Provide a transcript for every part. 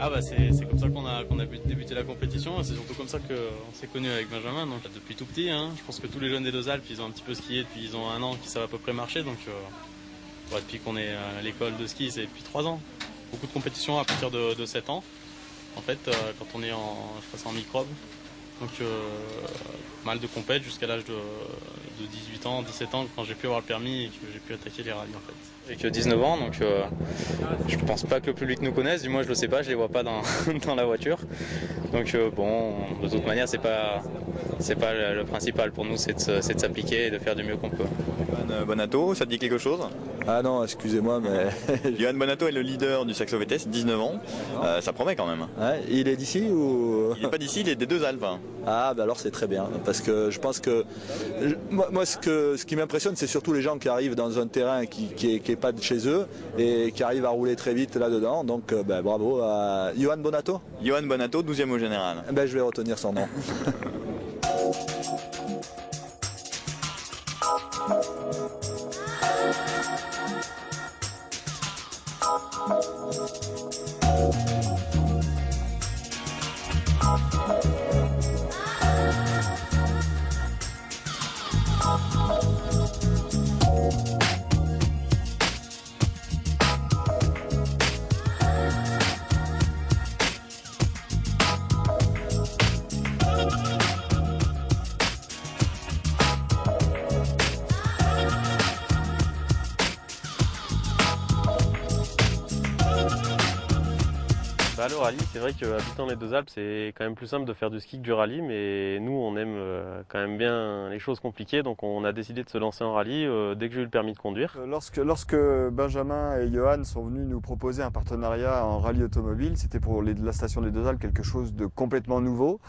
Ah bah c'est comme ça qu'on a débuté la compétition, c'est surtout comme ça qu'on s'est connu avec Benjamin, donc depuis tout petit, hein. Je pense que tous les jeunes des Deux-Alpes, ils ont un petit peu skié depuis ils ont 1 an qui savent à peu près marcher, donc ouais, depuis qu'on est à l'école de ski, c'est depuis 3 ans. Beaucoup de compétitions à partir de 7 ans, en fait, quand on est je crois c'est en microbe, donc mal de compètes jusqu'à l'âge de 18 ans, 17 ans, quand j'ai pu avoir le permis et que j'ai pu attaquer les rallyes en fait. Avec 19 ans, donc je pense pas que le public nous connaisse, du moins je le sais pas, je les vois pas dans, dans la voiture. Donc bon, de toute manière c'est pas le principal pour nous, c'est de s'appliquer et de faire du mieux qu'on peut. Johan Bonato, ça te dit quelque chose? Ah non, excusez-moi, mais... Johan Bonato est le leader du Saxo VTS, 19 ans. Ça promet quand même. Ouais, il est d'ici ou... Il n'est pas d'ici, il est des Deux-Alpes. Ah, bah alors c'est très bien, parce que je pense que... Moi ce qui m'impressionne, c'est surtout les gens qui arrivent dans un terrain qui est pas de chez eux et qui arrivent à rouler très vite là-dedans. Donc bah, bravo à Johan Bonato. Johan Bonato, 12e au général. Ben, je vais retenir son nom. Le rallye, c'est vrai qu'habitant les Deux-Alpes, c'est quand même plus simple de faire du ski que du rallye, mais nous, on aime quand même bien les choses compliquées, donc on a décidé de se lancer en rallye dès que j'ai eu le permis de conduire. Lorsque Benjamin et Johan sont venus nous proposer un partenariat en rallye automobile, c'était pour la station des Deux-Alpes quelque chose de complètement nouveau.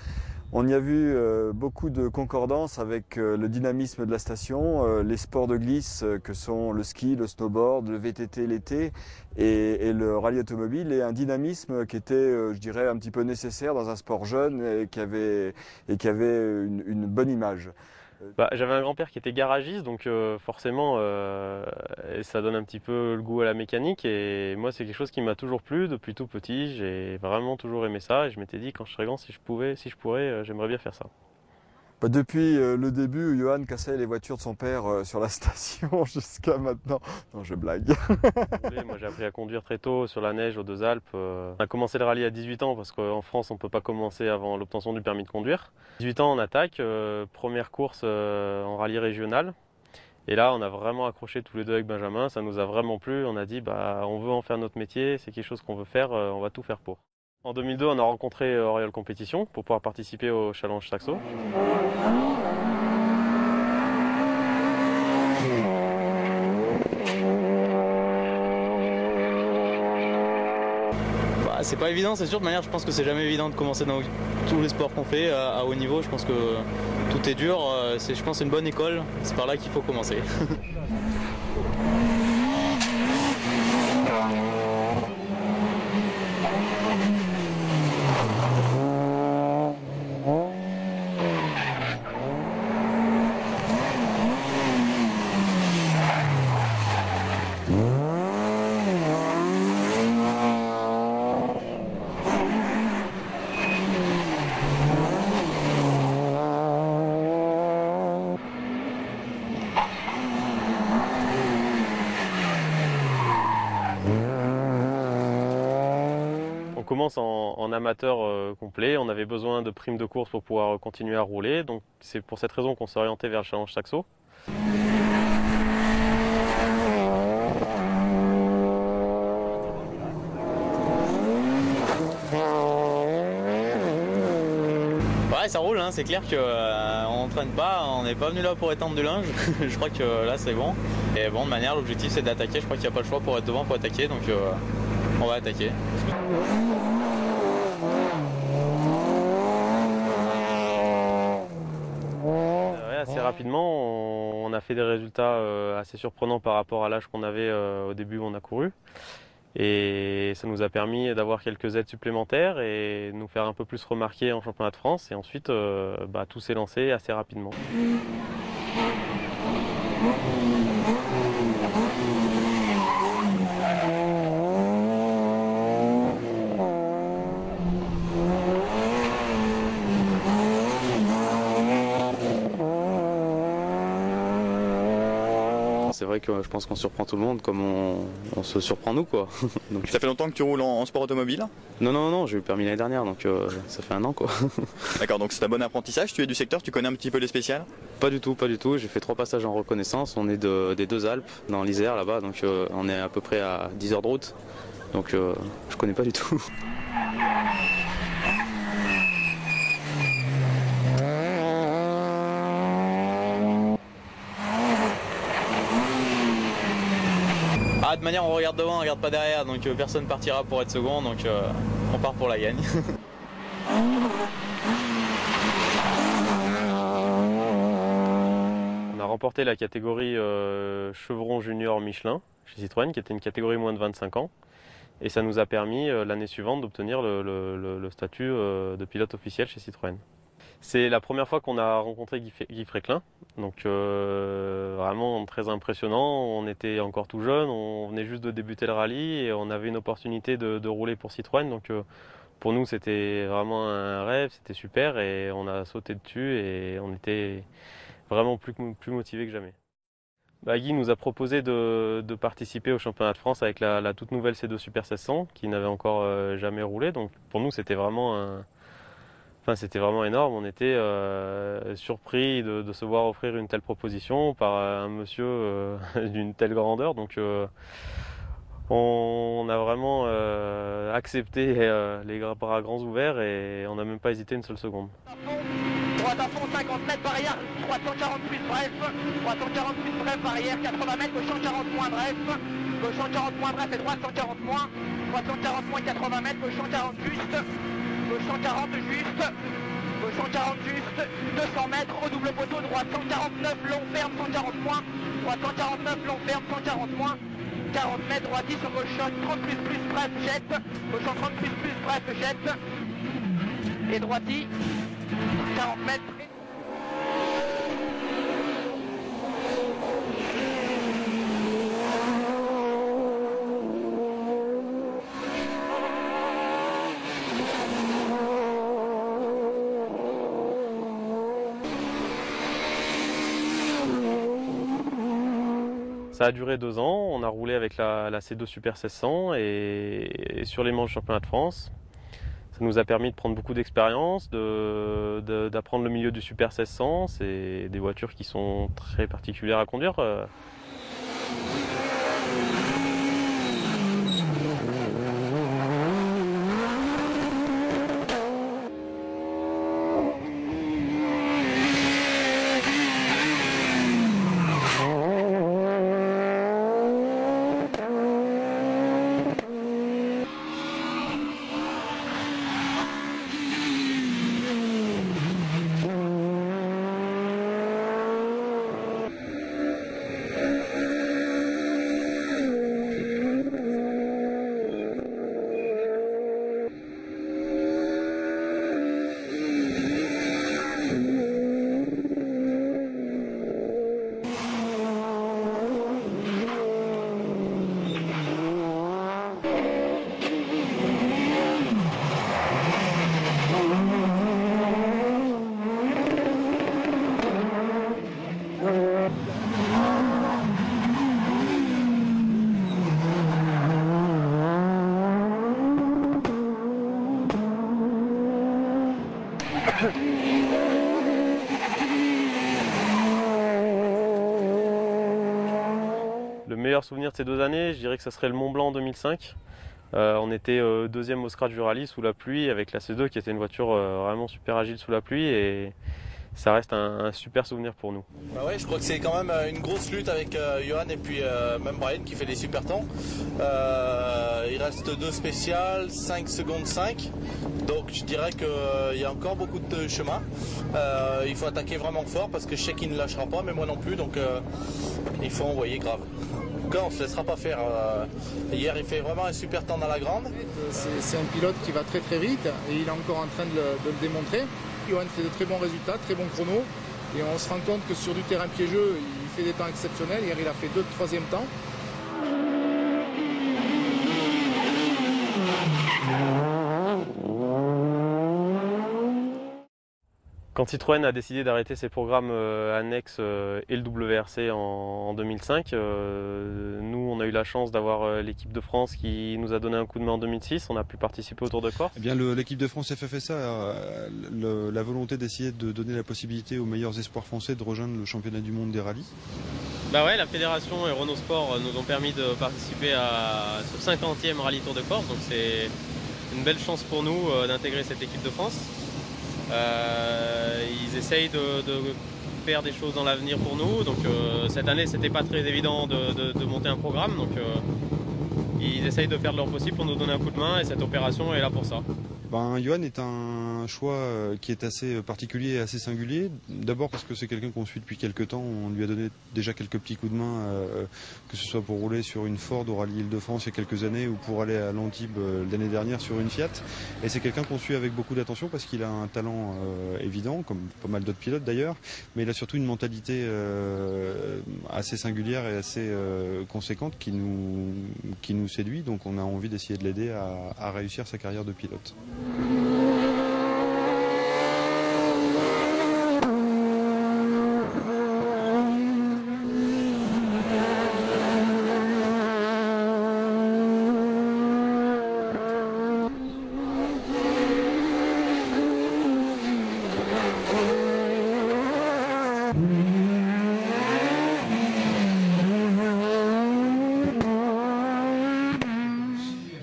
On y a vu beaucoup de concordance avec le dynamisme de la station, les sports de glisse que sont le ski, le snowboard, le VTT l'été et le rallye automobile, et un dynamisme qui était, je dirais, un petit peu nécessaire dans un sport jeune et qui avait une bonne image. J'avais un grand-père qui était garagiste, donc forcément ça donne un petit peu le goût à la mécanique, et moi c'est quelque chose qui m'a toujours plu depuis tout petit. J'ai vraiment toujours aimé ça et je m'étais dit quand je serais grand, si je pourrais, j'aimerais bien faire ça. Depuis le début, Johan cassait les voitures de son père sur la station jusqu'à maintenant. Non, je blague. Moi j'ai appris à conduire très tôt sur la neige aux Deux-Alpes. On a commencé le rallye à 18 ans parce qu'en France on ne peut pas commencer avant l'obtention du permis de conduire. 18 ans on attaque, première course en rallye régional. Et là on a vraiment accroché tous les deux avec Benjamin, ça nous a vraiment plu. On a dit on veut en faire notre métier, c'est quelque chose qu'on veut faire, on va tout faire pour. En 2002, on a rencontré Oriol Compétition pour pouvoir participer au Challenge Saxo. C'est pas évident, c'est sûr. De manière, je pense que c'est jamais évident de commencer dans tous les sports qu'on fait à haut niveau. Je pense que tout est dur. Je pense que c'est une bonne école. C'est par là qu'il faut commencer. On commence en amateur complet, on avait besoin de primes de course pour pouvoir continuer à rouler, donc c'est pour cette raison qu'on s'est orienté vers le Challenge Saxo. Ouais, ça roule, hein. C'est clair qu'on n'entraîne pas, on n'est pas venu là pour étendre du linge. Je crois que là c'est bon. Et bon, de manière, l'objectif c'est d'attaquer, je crois qu'il n'y a pas le choix pour être devant, pour attaquer, donc on va attaquer. Assez rapidement, on a fait des résultats assez surprenants par rapport à l'âge qu'on avait au début où on a couru. Et ça nous a permis d'avoir quelques aides supplémentaires et de nous faire un peu plus remarquer en championnat de France. Et ensuite, tout s'est lancé assez rapidement. C'est vrai que je pense qu'on surprend tout le monde comme on se surprend nous quoi. Donc, Ça fait longtemps que tu roules en sport automobile? non, j'ai eu le permis l'année dernière donc ça fait 1 an quoi. D'accord, donc c'est un bon apprentissage, tu es du secteur, tu connais un petit peu les spéciales? Pas du tout. J'ai fait 3 passages en reconnaissance. On est des Deux Alpes, dans l'Isère là-bas, donc on est à peu près à 10 heures de route. Donc je connais pas du tout. Ah, de manière on regarde devant, on regarde pas derrière, donc personne partira pour être second, donc on part pour la gagne. On a remporté la catégorie Chevron Junior Michelin chez Citroën, qui était une catégorie moins de 25 ans. Et ça nous a permis l'année suivante d'obtenir le statut de pilote officiel chez Citroën. C'est la première fois qu'on a rencontré Guy Fréquelin, donc vraiment très impressionnant. On était encore tout jeune, on venait juste de débuter le rallye et on avait une opportunité de rouler pour Citroën. Donc pour nous c'était vraiment un rêve, c'était super et on a sauté dessus et on était vraiment plus motivés que jamais. Guy nous a proposé de participer au championnat de France avec la toute nouvelle C2 Super 1600 qui n'avait encore jamais roulé. Donc pour nous c'était vraiment énorme. On était surpris de se voir offrir une telle proposition par un monsieur d'une telle grandeur. Donc on a vraiment accepté les bras grands ouverts et on n'a même pas hésité une seule seconde. Droite à fond, 50 mètres barrière, 348 bref, 348 bref barrière, 80 mètres, gauche 140 moins bref, gauche 140 moins bref et droite 140 moins, droite 140 moins 80 mètres, gauche 140 juste, gauche 140 juste, gauche 140 juste, 200 mètres au double poteau, droite 149 long ferme, 140 moins, droite 149 long ferme, 140 moins, 40 mètres, droite 10 sur gauche 30 plus bref jette, gauche 30 plus bref jette, et droite 10. 40 mètres. Ça a duré 2 ans, on a roulé avec la C2 Super 1600 et sur les manches championnat de France. Ça nous a permis de prendre beaucoup d'expérience, d'apprendre le milieu du Super 1600. C'est des voitures qui sont très particulières à conduire. Le meilleur souvenir de ces 2 années, je dirais que ça serait le Mont Blanc en 2005. On était deuxième au scratch du rallye sous la pluie avec la C2 qui était une voiture vraiment super agile sous la pluie et ça reste un super souvenir pour nous. Bah ouais, je crois que c'est quand même une grosse lutte avec Johan et puis même Brian qui fait des super temps. Il reste 2 spéciales, 5 secondes 5. Donc je dirais qu'il y a encore beaucoup de chemin. Il faut attaquer vraiment fort parce que je sais qu'il ne lâchera pas, mais moi non plus. Donc il faut envoyer grave. On ne se laissera pas faire. Hier, il fait vraiment un super temps dans la grande. C'est un pilote qui va très très vite et il est encore en train de le démontrer. Johan fait de très bons résultats, très bons chronos. Et on se rend compte que sur du terrain piégeux, il fait des temps exceptionnels. Hier, il a fait 2 de 3e temps. Quand Citroën a décidé d'arrêter ses programmes annexes et le WRC en 2005, nous on a eu la chance d'avoir l'équipe de France qui nous a donné un coup de main en 2006, on a pu participer au Tour de Corse. Eh bien, l'équipe de France FFSA a la volonté d'essayer de donner la possibilité aux meilleurs espoirs français de rejoindre le championnat du monde des rallyes. Bah ouais, la fédération et Renault Sport nous ont permis de participer à ce 50e rallye Tour de Corse, donc c'est une belle chance pour nous d'intégrer cette équipe de France. Ils essayent de faire des choses dans l'avenir pour nous, donc cette année c'était pas très évident de monter un programme, donc ils essayent de faire de leur possible pour nous donner un coup de main et cette opération est là pour ça. Johan est un choix qui est assez particulier et assez singulier. D'abord parce que c'est quelqu'un qu'on suit depuis quelques temps. On lui a donné déjà quelques petits coups de main, que ce soit pour rouler sur une Ford au Rallye Île-de-France il y a quelques années ou pour aller à l'Antibes l'année dernière sur une Fiat. Et c'est quelqu'un qu'on suit avec beaucoup d'attention parce qu'il a un talent évident, comme pas mal d'autres pilotes d'ailleurs, mais il a surtout une mentalité assez singulière et assez conséquente qui nous séduit. Donc on a envie d'essayer de l'aider à réussir sa carrière de pilote.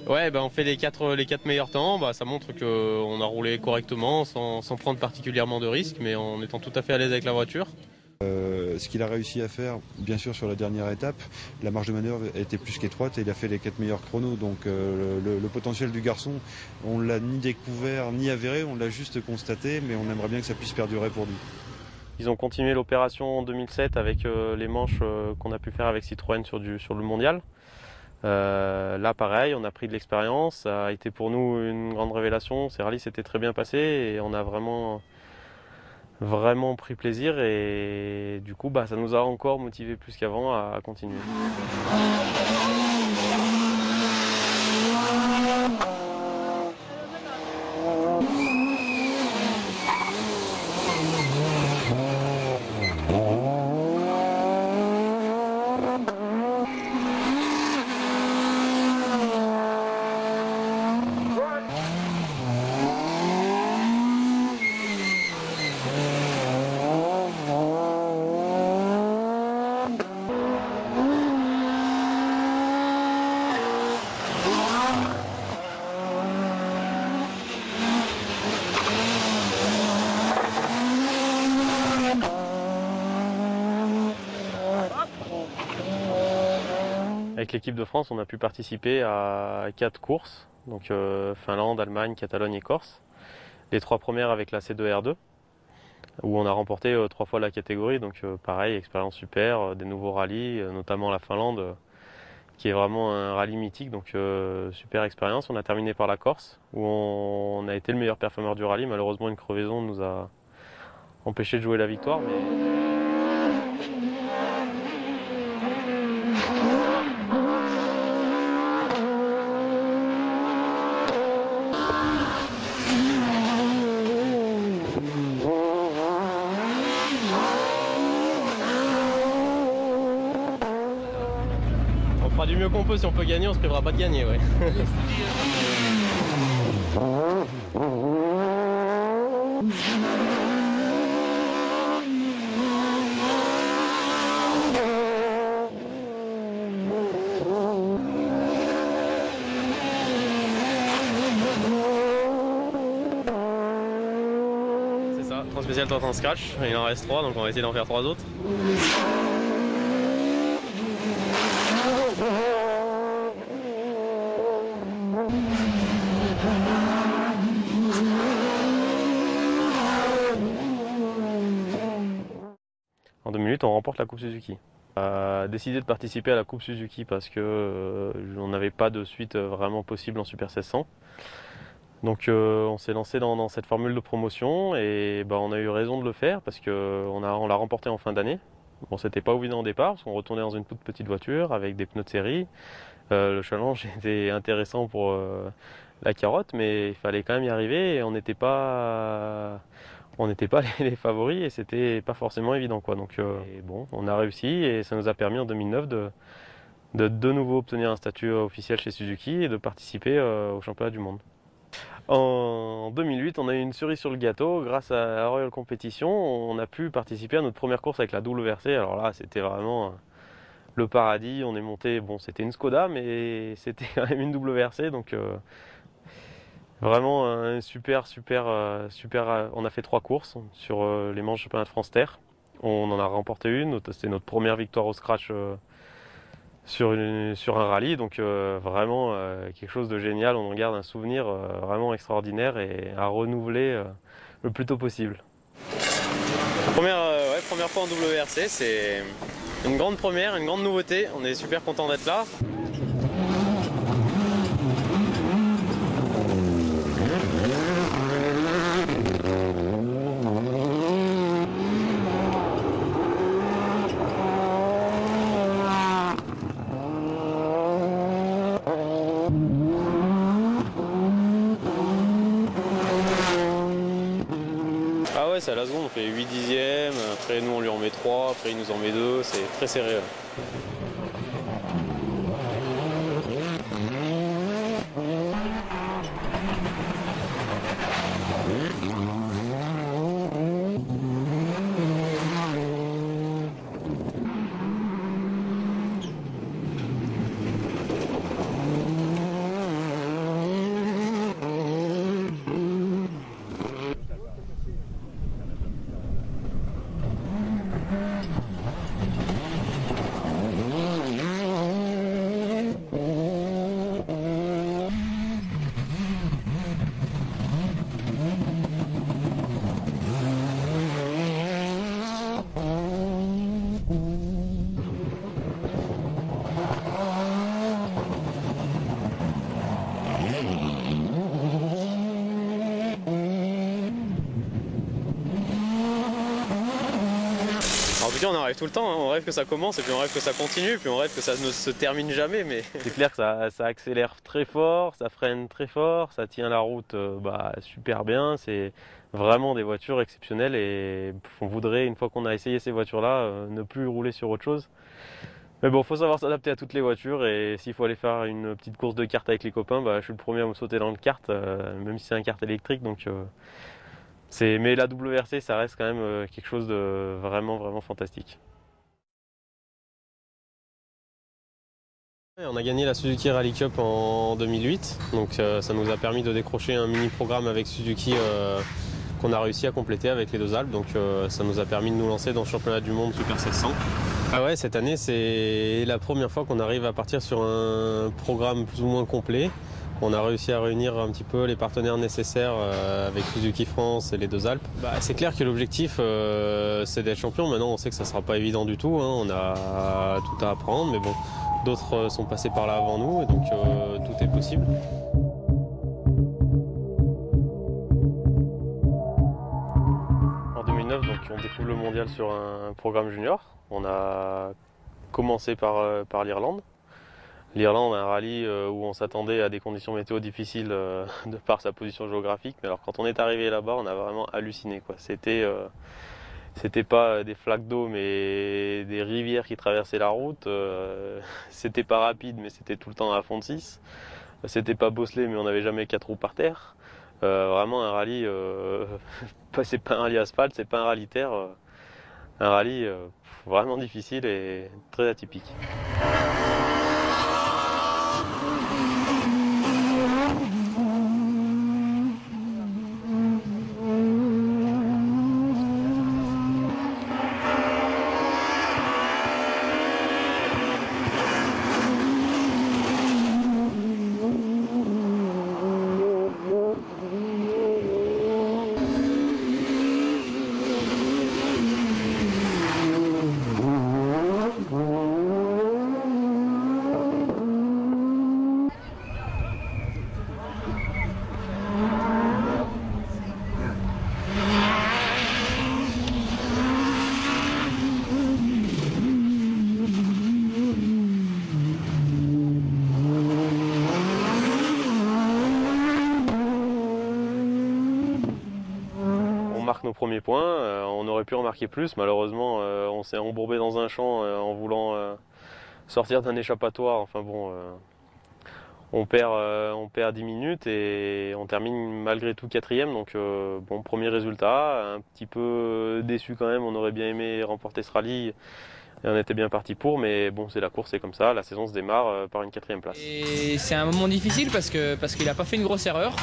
Ouais, on fait les quatre meilleurs temps, ça montre qu'on a roulé correctement sans prendre particulièrement de risques, mais en étant tout à fait à l'aise avec la voiture. Ce qu'il a réussi à faire, bien sûr sur la dernière étape, la marge de manœuvre était plus qu'étroite et il a fait les 4 meilleurs chronos. Donc le potentiel du garçon, on l'a ni découvert ni avéré, on l'a juste constaté, mais on aimerait bien que ça puisse perdurer pour lui. Ils ont continué l'opération en 2007 avec les manches qu'on a pu faire avec Citroën sur le mondial. Là pareil, on a pris de l'expérience, ça a été pour nous une grande révélation, ces rallyes s'étaient très bien passés et on a vraiment pris plaisir et du coup ça nous a encore motivé plus qu'avant à continuer. Avec l'équipe de France, on a pu participer à 4 courses, donc Finlande, Allemagne, Catalogne et Corse. Les 3 premières avec la C2R2, où on a remporté 3 fois la catégorie, donc pareil, expérience super, des nouveaux rallyes, notamment la Finlande, qui est vraiment un rallye mythique, donc super expérience. On a terminé par la Corse, où on a été le meilleur performeur du rallye. Malheureusement, une crevaison nous a empêché de jouer la victoire. On fera du mieux qu'on peut, si on peut gagner, on se privera pas de gagner, ouais. C'est ça, 3 spécial Tintin Scratch, il en reste 3, donc on va essayer d'en faire 3 autres. En 2 minutes, on remporte la Coupe Suzuki. On a décidé de participer à la Coupe Suzuki parce que on n'avait pas de suite vraiment possible en Super 1600. Donc on s'est lancé dans cette formule de promotion et on a eu raison de le faire parce qu'on l'a remporté en fin d'année. Bon, c'était pas évident au départ parce qu'on retournait dans une toute petite voiture avec des pneus de série. Le challenge était intéressant pour la carotte, mais il fallait quand même y arriver et on on n'était pas les favoris et c'était pas forcément évident, quoi. Donc bon, on a réussi et ça nous a permis en 2009 de nouveau obtenir un statut officiel chez Suzuki et de participer au championnat du monde. En 2008, on a eu une cerise sur le gâteau. Grâce à Royal Competition, on a pu participer à notre première course avec la WRC. Alors là, c'était vraiment le paradis. On est monté, bon, c'était une Skoda, mais c'était quand même une WRC, donc vraiment un super. On a fait 3 courses sur les manches championnat de France Terre. On en a remporté une. C'était notre première victoire au scratch sur un rallye, donc vraiment quelque chose de génial. On en garde un souvenir vraiment extraordinaire et à renouveler le plus tôt possible. Première fois en WRC, c'est une grande première, une grande nouveauté. On est super content d'être là. C'est à la seconde, on fait 8 dixièmes, après nous on lui en met 3, après il nous en met 2, c'est très serré. On en rêve tout le temps, hein. On rêve que ça commence et puis on rêve que ça continue, puis on rêve que ça ne se termine jamais, mais c'est clair que ça accélère très fort, ça freine très fort, ça tient la route super bien, c'est vraiment des voitures exceptionnelles et on voudrait, une fois qu'on a essayé ces voitures-là, ne plus rouler sur autre chose. Mais bon, faut savoir s'adapter à toutes les voitures et s'il faut aller faire une petite course de kart avec les copains, je suis le premier à me sauter dans le kart, même si c'est un kart électrique, donc... Mais la WRC, ça reste quand même quelque chose de vraiment fantastique. On a gagné la Suzuki Rally Cup en 2008, donc ça nous a permis de décrocher un mini-programme avec Suzuki qu'on a réussi à compléter avec les Deux Alpes, donc ça nous a permis de nous lancer dans le championnat du monde Super 700. Ah ouais, cette année c'est la première fois qu'on arrive à partir sur un programme plus ou moins complet. On a réussi à réunir un petit peu les partenaires nécessaires avec Suzuki France et les Deux Alpes. C'est clair que l'objectif c'est d'être champion. Maintenant on sait que ça ne sera pas évident du tout, hein. On a tout à apprendre, mais bon, d'autres sont passés par là avant nous, et donc tout est possible. En 2009, donc, on découvre le mondial sur un programme junior. On a commencé par l'Irlande. L'Irlande, un rallye où on s'attendait à des conditions météo difficiles de par sa position géographique. Mais alors quand on est arrivé là-bas, on a vraiment halluciné, quoi. C'était pas des flaques d'eau, mais des rivières qui traversaient la route. C'était pas rapide, mais c'était tout le temps à fond de 6. C'était pas bosselé, mais on n'avait jamais 4 roues par terre. Vraiment un rallye, c'est pas un rallye asphalte, c'est pas un rallye terre. Un rallye vraiment difficile et très atypique. nos premiers points. On aurait pu en marquer plus. Malheureusement, on s'est embourbé dans un champ en voulant sortir d'un échappatoire. Enfin bon, on perd 10 minutes et on termine malgré tout 4e. Donc bon, premier résultat. Un petit peu déçu quand même. On aurait bien aimé remporter ce rallye. Et on était bien parti pour, mais bon, c'est la course, c'est comme ça. La saison se démarre par une 4e place. Et c'est un moment difficile parce qu'il n'a pas fait une grosse erreur.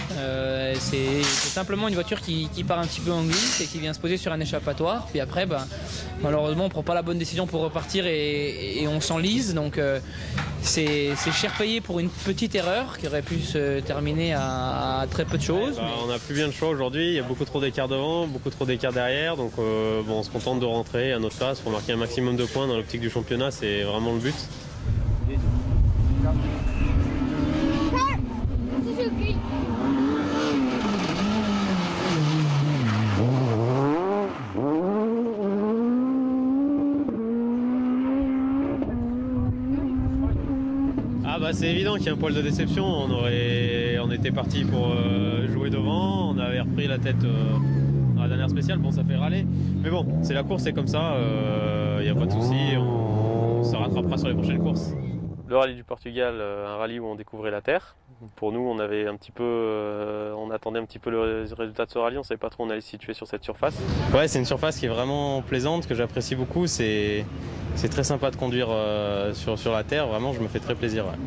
C'est simplement une voiture qui part un petit peu en glisse et qui vient se poser sur un échappatoire. Puis après, malheureusement, on ne prend pas la bonne décision pour repartir et on s'enlise. Donc c'est cher payé pour une petite erreur qui aurait pu se terminer à très peu de choses. On n'a plus bien de choix aujourd'hui. Il y a beaucoup trop d'écart devant, beaucoup trop d'écart derrière. Donc on se contente de rentrer à notre place pour marquer un maximum de points. Dans l'optique du championnat, c'est vraiment le but. C'est évident qu'il y a un poil de déception. On était parti pour jouer devant, on avait repris la tête dans la dernière spéciale, bon ça fait râler. Mais bon, c'est la course, c'est comme ça, il n'y a pas de souci, on se rattrapera sur les prochaines courses. Le rallye du Portugal, un rallye où on découvrait la terre. Pour nous, on attendait un petit peu le résultat de ce rallye, on ne savait pas trop où on allait se situer sur cette surface. Ouais, c'est une surface qui est vraiment plaisante, que j'apprécie beaucoup. C'est très sympa de conduire sur la terre, vraiment je me fais très plaisir. Ouais.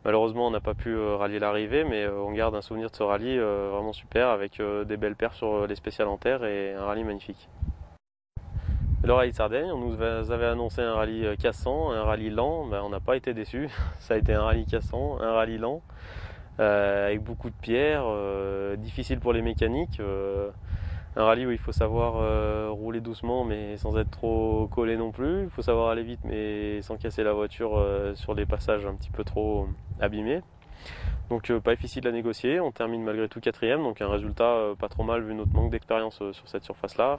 Malheureusement, on n'a pas pu rallier l'arrivée, mais on garde un souvenir de ce rallye vraiment super, avec des belles perfs sur les spéciales en terre et un rallye magnifique. Le rallye de Sardaigne, on nous avait annoncé un rallye cassant, un rallye lent, on n'a pas été déçus. Ça a été un rallye cassant, un rallye lent, avec beaucoup de pierres, difficile pour les mécaniques. Un rallye où il faut savoir rouler doucement mais sans être trop collé non plus. Il faut savoir aller vite mais sans casser la voiture sur des passages un petit peu trop abîmés. Donc pas difficile à négocier. On termine malgré tout 4e, donc un résultat pas trop mal vu notre manque d'expérience sur cette surface-là.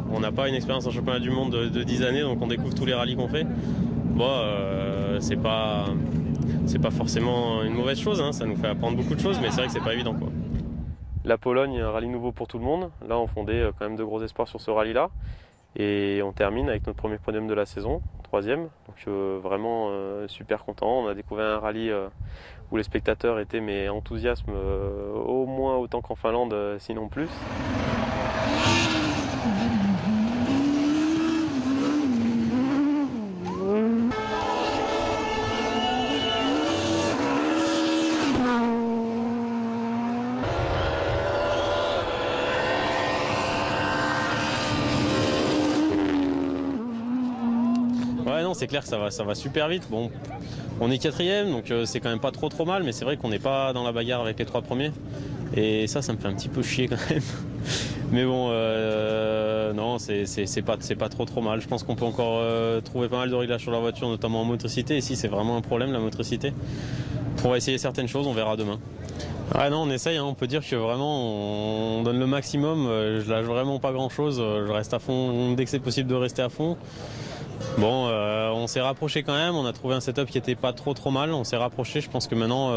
On n'a pas une expérience en championnat du monde de 10 années, donc on découvre tous les rallyes qu'on fait. Bon, c'est pas forcément une mauvaise chose, hein, ça nous fait apprendre beaucoup de choses, mais c'est vrai que c'est pas évident, quoi. La Pologne, un rallye nouveau pour tout le monde. Là, on fondait quand même de gros espoirs sur ce rallye-là. Et on termine avec notre premier podium de la saison, 3e. Donc vraiment super content. On a découvert un rallye où les spectateurs étaient mais enthousiasme au moins autant qu'en Finlande, sinon plus. Ouais, non, c'est clair que ça va super vite. Bon, on est 4e, donc c'est quand même pas trop mal, mais c'est vrai qu'on n'est pas dans la bagarre avec les 3 premiers. Et ça me fait un petit peu chier quand même. Mais bon, non, c'est pas trop mal. Je pense qu'on peut encore trouver pas mal de réglages sur la voiture, notamment en motricité. Ici, c'est vraiment un problème, la motricité. On va essayer certaines choses, on verra demain. Ah non, on essaye, hein, on peut dire que vraiment on donne le maximum. Je lâche vraiment pas grand chose, je reste à fond dès que c'est possible de rester à fond. Bon, on s'est rapproché quand même, on a trouvé un setup qui était pas trop mal, on s'est rapproché. Je pense que maintenant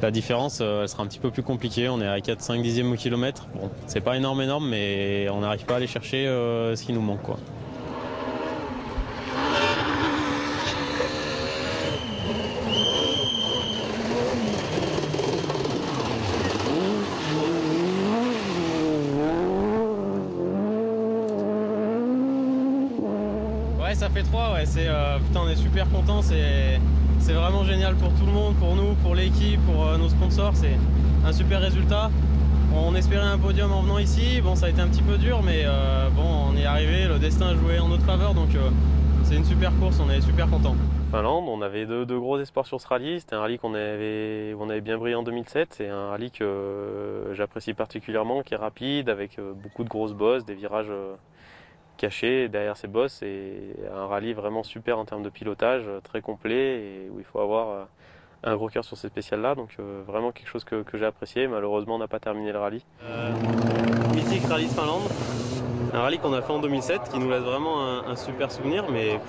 la différence elle sera un petit peu plus compliquée, on est à 4-5 dixièmes au kilomètre. Bon, c'est pas énorme mais on n'arrive pas à aller chercher ce qui nous manque, quoi. Ouais, ça fait 3, ouais. Putain, on est super contents. C'est vraiment génial pour tout le monde, pour nous, pour l'équipe, pour nos sponsors. C'est un super résultat. On espérait un podium en venant ici. Bon, ça a été un petit peu dur, mais bon, on est arrivé. Le destin a joué en notre faveur, donc c'est une super course. On est super contents. Finlande, on avait de gros espoirs sur ce rallye. C'était un rallye où on avait bien brillé en 2007. C'est un rallye que j'apprécie particulièrement, qui est rapide, avec beaucoup de grosses bosses, des virages cachés derrière ces bosses. C'est un rallye vraiment super en termes de pilotage, très complet, et où il faut avoir un gros cœur sur ces spéciales-là. Donc vraiment quelque chose que j'ai apprécié. Malheureusement, on n'a pas terminé le rallye. Mythique rallye de Finlande. Un rallye qu'on a fait en 2007, qui nous laisse vraiment un super souvenir, mais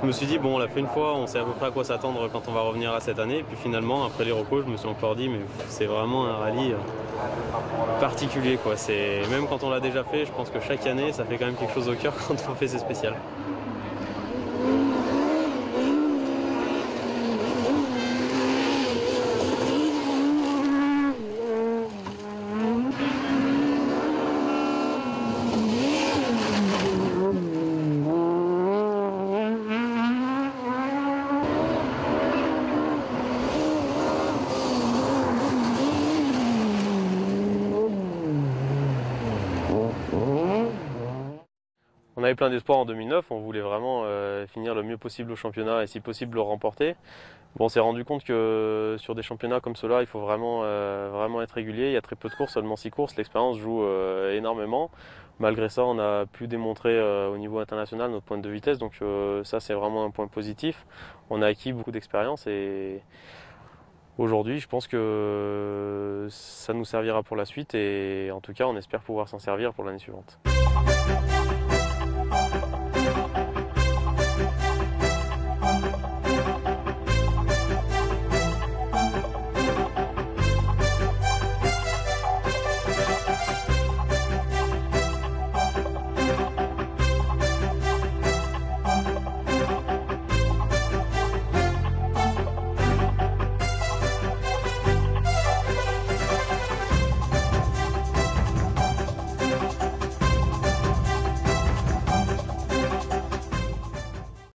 je me suis dit, bon, on l'a fait une fois, on sait à peu près à quoi s'attendre quand on va revenir à cette année. Et puis finalement, après les recos, je me suis encore dit, mais c'est vraiment un rallye particulier, quoi. Même quand on l'a déjà fait, je pense que chaque année, ça fait quand même quelque chose au cœur quand on fait ces spéciales. On avait plein d'espoir en 2009, on voulait vraiment finir le mieux possible au championnat et si possible le remporter. Bon, on s'est rendu compte que sur des championnats comme ceux-là, il faut vraiment être régulier. Il y a très peu de courses, seulement 6 courses, l'expérience joue énormément. Malgré ça, on a pu démontrer au niveau international notre pointe de vitesse, donc ça c'est vraiment un point positif. On a acquis beaucoup d'expérience et aujourd'hui, je pense que ça nous servira pour la suite et en tout cas, on espère pouvoir s'en servir pour l'année suivante.